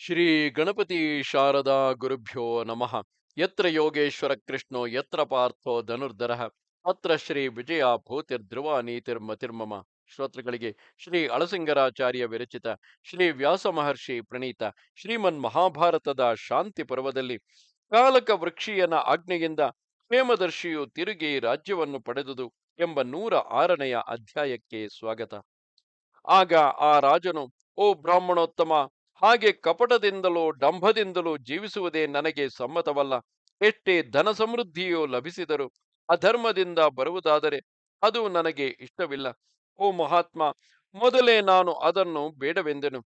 ಶ್ರೀ ಗಣಪತಿ ಶಾರದಾ ಗುರುಭ್ಯೋ ನಮಃ. ಯತ್ರ ಯೋಗೇಶ್ವರ ಕೃಷ್ಣೋ ಯತ್ರ ಪಾರ್ಥೋ ಧನುರ್ಧರಃ ಅತ್ರ ಶ್ರೀ ವಿಜಯ ಭೂತಿರ್ಧ್ರುವ ನೀತಿರ್ಮತಿರ್ಮಮ. ಶ್ರೋತೃಗಳಿಗೆ ಶ್ರೀ ಅಳಸಿಂಗರಾಚಾರ್ಯ ವಿರಚಿತ ಶ್ರೀ ವ್ಯಾಸ ಮಹರ್ಷಿ ಪ್ರಣೀತ ಶ್ರೀಮನ್ ಮಹಾಭಾರತದ ಶಾಂತಿ ಪರ್ವದಲ್ಲಿ ಕಾಲಕ ವೃಕ್ಷೀಯನ ಆಜ್ಞೆಯಿಂದ ಕ್ಷೇಮದರ್ಶಿಯು ತಿರುಗಿ ರಾಜ್ಯವನ್ನು ಪಡೆದುದು ಎಂಬ 106ನೆಯ ಅಧ್ಯಾಯಕ್ಕೆ ಸ್ವಾಗತ. ಆಗ ಆ ರಾಜನು, ಓ ಬ್ರಾಹ್ಮಣೋತ್ತಮ, ಹಾಗೆ ಕಪಟದಿಂದಲೂ ಡಂಭದಿಂದಲೂ ಜೀವಿಸುವುದೇ ನನಗೆ ಸಮ್ಮತವಲ್ಲ. ಎಷ್ಟೇ ಧನ ಸಮೃದ್ಧಿಯು ಲಭಿಸಿದರೂ ಅಧರ್ಮದಿಂದ ಬರುವುದಾದರೆ ಅದು ನನಗೆ ಇಷ್ಟವಿಲ್ಲ. ಓ ಮಹಾತ್ಮ, ಮೊದಲೇ ನಾನು ಅದನ್ನು ಬೇಡವೆಂದೆನು.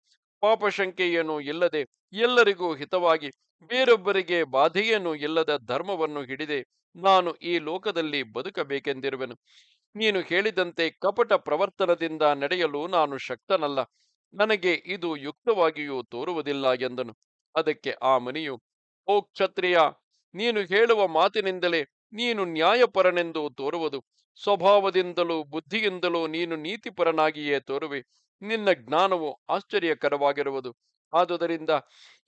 ಪಾಪಶಂಕೆಯೇನೂ ಇಲ್ಲದೆ ಎಲ್ಲರಿಗೂ ಹಿತವಾಗಿ ಬೇರೊಬ್ಬರಿಗೆ ಬಾಧೆಯೇನೂ ಇಲ್ಲದ ಧರ್ಮವನ್ನು ಹಿಡಿದೆ ನಾನು ಈ ಲೋಕದಲ್ಲಿ ಬದುಕಬೇಕೆಂದಿರುವೆನು. ನೀನು ಹೇಳಿದಂತೆ ಕಪಟ ಪ್ರವರ್ತನದಿಂದ ನಡೆಯಲು ನಾನು ಶಕ್ತನಲ್ಲ. ನನಗೆ ಇದು ಯುಕ್ತವಾಗಿಯೂ ತೋರುವುದಿಲ್ಲ ಎಂದನು. ಅದಕ್ಕೆ ಆ ಮುನಿಯು, ಓ ಕ್ಷತ್ರಿಯ, ನೀನು ಹೇಳುವ ಮಾತಿನಿಂದಲೇ ನೀನು ನ್ಯಾಯಪರನೆಂದು ತೋರುವುದು. ಸ್ವಭಾವದಿಂದಲೂ ಬುದ್ಧಿಯಿಂದಲೂ ನೀನು ನೀತಿಪರನಾಗಿಯೇ ತೋರುವೆ. ನಿನ್ನ ಜ್ಞಾನವು ಆಶ್ಚರ್ಯಕರವಾಗಿರುವುದು. ಆದುದರಿಂದ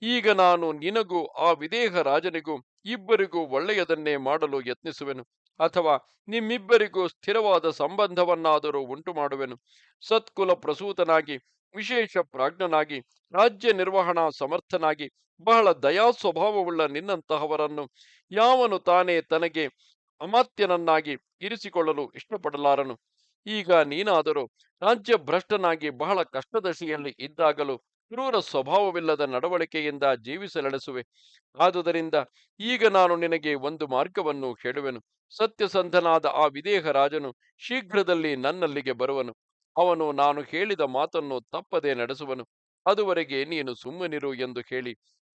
ಈಗ ನಾನು ನಿನಗೂ ಆ ವಿದೇಹ ರಾಜನಿಗೂ ಇಬ್ಬರಿಗೂ ಒಳ್ಳೆಯದನ್ನೇ ಮಾಡಲು ಯತ್ನಿಸುವೆನು. ಅಥವಾ ನಿಮ್ಮಿಬ್ಬರಿಗೂ ಸ್ಥಿರವಾದ ಸಂಬಂಧವನ್ನಾದರೂ ಉಂಟು ಮಾಡುವೆನು. ಸತ್ಕುಲ ಪ್ರಸೂತನಾಗಿ, ವಿಶೇಷ ಪ್ರಾಜ್ಞನಾಗಿ, ರಾಜ್ಯ ನಿರ್ವಹಣಾ ಸಮರ್ಥನಾಗಿ, ಬಹಳ ದಯಾ ಸ್ವಭಾವವುಳ್ಳ ನಿನ್ನಂತಹವರನ್ನು ಯಾವನು ತಾನೇ ತನಗೆ ಅಮಾತ್ಯನನ್ನಾಗಿ ಇರಿಸಿಕೊಳ್ಳಲು ಇಷ್ಟಪಡಲಾರನು. ಈಗ ನೀನಾದರೂ ರಾಜ್ಯ ಭ್ರಷ್ಟನಾಗಿ ಬಹಳ ಕಷ್ಟದಶೆಯಲ್ಲಿ ಇದ್ದಾಗಲೂ ಕ್ರೂರ ಸ್ವಭಾವವಿಲ್ಲದ ನಡವಳಿಕೆಯಿಂದ ಜೀವಿಸಲೆಳೆಸುವೆ. ಆದುದರಿಂದ ಈಗ ನಾನು ನಿನಗೆ ಒಂದು ಮಾರ್ಗವನ್ನು ಹೇಳುವೆನು. ಸತ್ಯಸಂಧನಾದ ಆ ವಿದೇಹ ರಾಜನು ಶೀಘ್ರದಲ್ಲಿ ನನ್ನಲ್ಲಿಗೆ ಬರುವನು. ಅವನು ನಾನು ಹೇಳಿದ ಮಾತನ್ನು ತಪ್ಪದೆ ನಡೆಸುವನು. ಅದುವರೆಗೆ ನೀನು ಸುಮ್ಮನಿರು ಎಂದು ಹೇಳಿ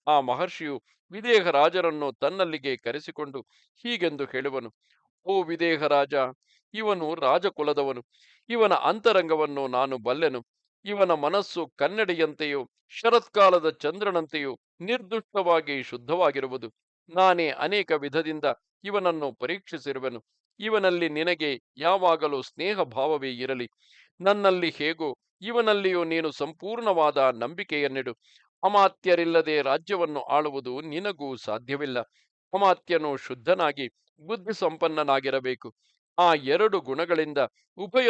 ಆ ಮಹರ್ಷಿಯು ವಿದೇಹ ರಾಜನನ್ನು ತನ್ನಲ್ಲಿಗೆ ಕರೆಸಿಕೊಂಡು ಹೀಗೆಂದು ಹೇಳುವನು. ಓ ವಿದೇಹ ರಾಜ, ಇವನು ರಾಜಕುಲದವನು. ಇವನ ಅಂತರಂಗವನ್ನು ನಾನು ಬಲ್ಲೆನು. ಇವನ ಮನಸ್ಸು ಕನ್ನಡಿಯಂತೆಯೂ ಶರತ್ಕಾಲದ ಚಂದ್ರನಂತೆಯೂ ನಿರ್ದುಷ್ಟವಾಗಿ ಶುದ್ಧವಾಗಿರುವುದು. ನಾನೇ ಅನೇಕ ವಿಧದಿಂದ ಇವನನ್ನು ಪರೀಕ್ಷಿಸಿರುವೆನು. ಇವನಲ್ಲಿ ನಿನಗೆ ಯಾವಾಗಲೂ ಸ್ನೇಹ ಭಾವವೇ ಇರಲಿ. ನನ್ನಲ್ಲಿ ಹೇಗೋ ಇವನಲ್ಲಿಯೂ ನೀನು ಸಂಪೂರ್ಣವಾದ ನಂಬಿಕೆಯನ್ನಿಡು. ಅಮಾತ್ಯರಿಲ್ಲದೆ ರಾಜ್ಯವನ್ನು ಆಳುವುದು ನಿನಗೂ ಸಾಧ್ಯವಿಲ್ಲ. ಅಮಾತ್ಯನು ಶುದ್ಧನಾಗಿ ಬುದ್ಧಿ ಸಂಪನ್ನನಾಗಿರಬೇಕು. ಆ ಎರಡು ಗುಣಗಳಿಂದ ಉಭಯ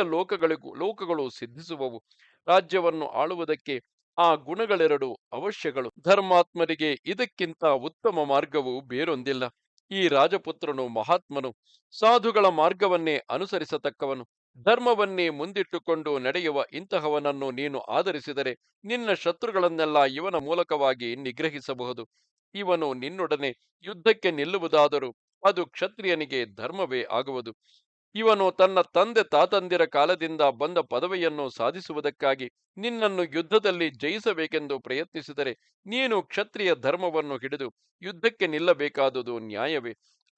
ಲೋಕಗಳು ಸಿದ್ಧಿಸುವವು. ರಾಜ್ಯವನ್ನು ಆಳುವುದಕ್ಕೆ ಆ ಗುಣಗಳೆರಡು ಅವಶ್ಯಗಳು. ಧರ್ಮಾತ್ಮರಿಗೆ ಇದಕ್ಕಿಂತ ಉತ್ತಮ ಮಾರ್ಗವು ಬೇರೊಂದಿಲ್ಲ. ಈ ರಾಜಪುತ್ರನು ಮಹಾತ್ಮನು, ಸಾಧುಗಳ ಮಾರ್ಗವನ್ನೇ ಅನುಸರಿಸತಕ್ಕವನು. ಧರ್ಮವನ್ನೇ ಮುಂದಿಟ್ಟುಕೊಂಡು ನಡೆಯುವ ಇಂತಹವನನ್ನು ನೀನು ಆಧರಿಸಿದರೆ ನಿನ್ನ ಶತ್ರುಗಳನ್ನೆಲ್ಲ ಇವನ ಮೂಲಕವಾಗಿ ನಿಗ್ರಹಿಸಬಹುದು. ಇವನು ನಿನ್ನೊಡನೆ ಯುದ್ಧಕ್ಕೆ ನಿಲ್ಲುವುದಾದರೂ ಅದು ಕ್ಷತ್ರಿಯನಿಗೆ ಧರ್ಮವೇ ಆಗುವುದು. ಇವನು ತನ್ನ ತಂದೆ ತಾತಂದಿರ ಕಾಲದಿಂದ ಬಂದ ಪದವಿಯನ್ನು ಸಾಧಿಸುವುದಕ್ಕಾಗಿ ನಿನ್ನನ್ನು ಯುದ್ಧದಲ್ಲಿ ಜಯಿಸಬೇಕೆಂದು ಪ್ರಯತ್ನಿಸಿದರೆ ನೀನು ಕ್ಷತ್ರಿಯ ಧರ್ಮವನ್ನು ಹಿಡಿದು ಯುದ್ಧಕ್ಕೆ ನಿಲ್ಲಬೇಕಾದುದು ನ್ಯಾಯವೇ.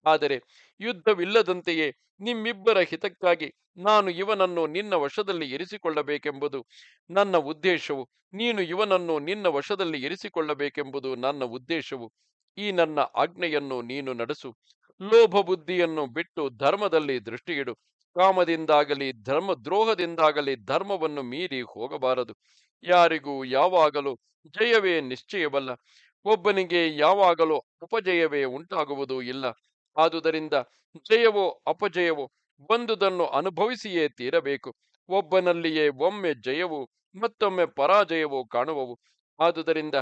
ಆದರೆ ಯುದ್ಧವಿಲ್ಲದಂತೆಯೇ ನಿಮ್ಮಿಬ್ಬರ ಹಿತಕ್ಕಾಗಿ ನಾನು ಇವನನ್ನು ನಿನ್ನ ವಶದಲ್ಲಿ ಇರಿಸಿಕೊಳ್ಳಬೇಕೆಂಬುದು ನನ್ನ ಉದ್ದೇಶವು. ನೀನು ಇವನನ್ನು ನಿನ್ನ ವಶದಲ್ಲಿ ಇರಿಸಿಕೊಳ್ಳಬೇಕೆಂಬುದು ನನ್ನ ಉದ್ದೇಶವು. ಈ ನನ್ನ ಆಜ್ಞೆಯನ್ನು ನೀನು ನಡೆಸು. ಲೋಭ ಬುದ್ಧಿಯನ್ನು ಬಿಟ್ಟು ಧರ್ಮದಲ್ಲಿ ದೃಷ್ಟಿಯಿಡು. ಕಾಮದಿಂದಾಗಲಿ ದ್ರೋಹದಿಂದಾಗಲಿ ಧರ್ಮವನ್ನು ಮೀರಿ ಹೋಗಬಾರದು. ಯಾರಿಗೂ ಯಾವಾಗಲೂ ಜಯವೇ ನಿಶ್ಚಯವಲ್ಲ. ಒಬ್ಬನಿಗೆ ಯಾವಾಗಲೂ ಅಪಜಯವೇ ಉಂಟಾಗುವುದೂ ಇಲ್ಲ. ಆದುದರಿಂದ ಜಯವೋ ಅಪಜಯವೋ ಬಂದುದನ್ನು ಅನುಭವಿಸಿಯೇ ತೀರಬೇಕು. ಒಬ್ಬನಲ್ಲಿಯೇ ಒಮ್ಮೆ ಜಯವು ಮತ್ತೊಮ್ಮೆ ಪರಾಜಯವು ಕಾಣುವವು. ಆದುದರಿಂದ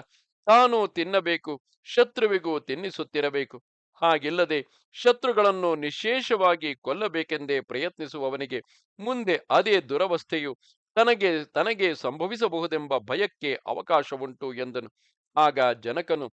ತಾನು ತಿನ್ನಬೇಕು, ಶತ್ರುವಿಗೂ ತಿನ್ನಿಸುತ್ತಿರಬೇಕು. ಹಾಗಿಲ್ಲದೆ ಶತ್ರುಗಳನ್ನು ನಿಶೇಷವಾಗಿ ಕೊಲ್ಲಬೇಕೆಂದೇ ಪ್ರಯತ್ನಿಸುವವನಿಗೆ ಮುಂದೆ ಅದೇ ದುರವಸ್ಥೆಯು ತನಗೆ ತನಗೆ ಸಂಭವಿಸಬಹುದೆಂಬ ಭಯಕ್ಕೆ ಅವಕಾಶವುಂಟು ಎಂದನು. ಆಗ ಜನಕನು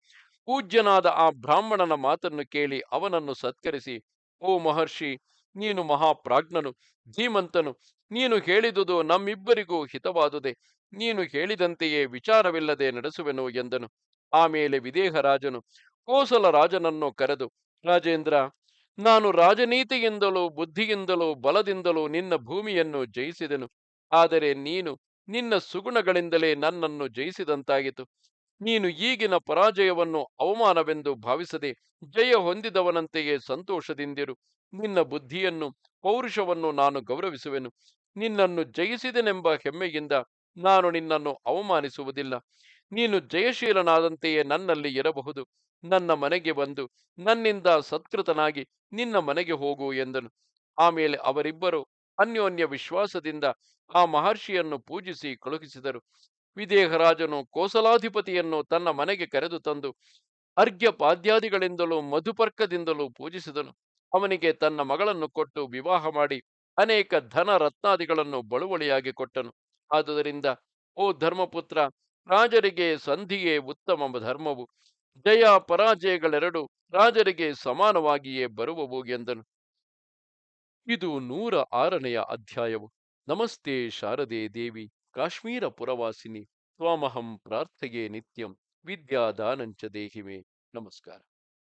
ಪೂಜ್ಯನಾದ ಆ ಬ್ರಾಹ್ಮಣನ ಮಾತನ್ನು ಕೇಳಿ ಅವನನ್ನು ಸತ್ಕರಿಸಿ, ಓ ಮಹರ್ಷಿ, ನೀನು ಮಹಾಪ್ರಾಜ್ಞನು, ಧೀಮಂತನು. ನೀನು ಹೇಳಿದುದು ನಮ್ಮಿಬ್ಬರಿಗೂ ಹಿತವಾದುದೇ. ನೀನು ಹೇಳಿದಂತೆಯೇ ವಿಚಾರವಿಲ್ಲದೆ ನಡೆಸುವೆನು ಎಂದನು. ಆಮೇಲೆ ವಿದೇಹ ರಾಜನು ಕೋಸಲ ರಾಜನನ್ನು ಕರೆದು, ರಾಜೇಂದ್ರ, ನಾನು ರಾಜನೀತಿಯಿಂದಲೂ ಬುದ್ಧಿಯಿಂದಲೂ ಬಲದಿಂದಲೂ ನಿನ್ನ ಭೂಮಿಯನ್ನು ಜಯಿಸಿದೆನು. ಆದರೆ ನೀನು ನಿನ್ನ ಸುಗುಣಗಳಿಂದಲೇ ನನ್ನನ್ನು ಜಯಿಸಿದಂತಾಗಿತು. ನೀನು ಈಗಿನ ಪರಾಜಯವನ್ನು ಅವಮಾನವೆಂದು ಭಾವಿಸದೆ ಜಯ ಹೊಂದಿದವನಂತೆಯೇ ಸಂತೋಷದಿಂದಿರು. ನಿನ್ನ ಬುದ್ಧಿಯನ್ನು ಪೌರುಷವನ್ನು ನಾನು ಗೌರವಿಸುವೆನು. ನಿನ್ನನ್ನು ಜಯಿಸಿದೆನೆಂಬ ಹೆಮ್ಮೆಯಿಂದ ನಾನು ನಿನ್ನನ್ನು ಅವಮಾನಿಸುವುದಿಲ್ಲ. ನೀನು ಜಯಶೀಲನಾದಂತೆಯೇ ನನ್ನಲ್ಲಿ ಇರಬಹುದು. ನನ್ನ ಮನೆಗೆ ಬಂದು ನನ್ನಿಂದ ಸತ್ಕೃತನಾಗಿ ನಿನ್ನ ಮನೆಗೆ ಹೋಗು ಎಂದನು. ಆಮೇಲೆ ಅವರಿಬ್ಬರು ಅನ್ಯೋನ್ಯ ವಿಶ್ವಾಸದಿಂದ ಆ ಮಹರ್ಷಿಯನ್ನು ಪೂಜಿಸಿ ಕಳುಹಿಸಿದರು. ವಿದೇಹರಾಜನು ಕೋಸಲಾಧಿಪತಿಯನ್ನು ತನ್ನ ಮನೆಗೆ ಕರೆದು ತಂದು ಅರ್ಘ್ಯ ಪಾದ್ಯಾದಿಗಳಿಂದಲೂ ಮಧುಪರ್ಕದಿಂದಲೂ ಪೂಜಿಸಿದನು. ಅವನಿಗೆ ತನ್ನ ಮಗಳನ್ನು ಕೊಟ್ಟು ವಿವಾಹ ಮಾಡಿ ಅನೇಕ ಧನ ರತ್ನಾದಿಗಳನ್ನು ಬಳುವಳಿಯಾಗಿ ಕೊಟ್ಟನು. ಆದುದರಿಂದ ಓ ಧರ್ಮಪುತ್ರ, ರಾಜರಿಗೆ ಸಂಧಿಯೇ ಉತ್ತಮ ಧರ್ಮವು. ಜಯ ಪರಾಜಯಗಳೆರಡು ರಾಜರಿಗೆ ಸಮಾನವಾಗಿಯೇ ಬರುವವು ಎಂದನು. ಇದು 106ನೆಯ ಅಧ್ಯಾಯವು. ನಮಸ್ತೆ ಶಾರದೆ ದೇವಿ, ಕಾಶ್ಮೀರ ಪುರವಾಸಿನಿ, ತ್ವಾಮಹಂ ಪ್ರಾರ್ಥೆಯೇ ನಿತ್ಯಂ, ವಿದ್ಯಾದಾನಂಚ ದೇಹಿಮೆ. ನಮಸ್ಕಾರ.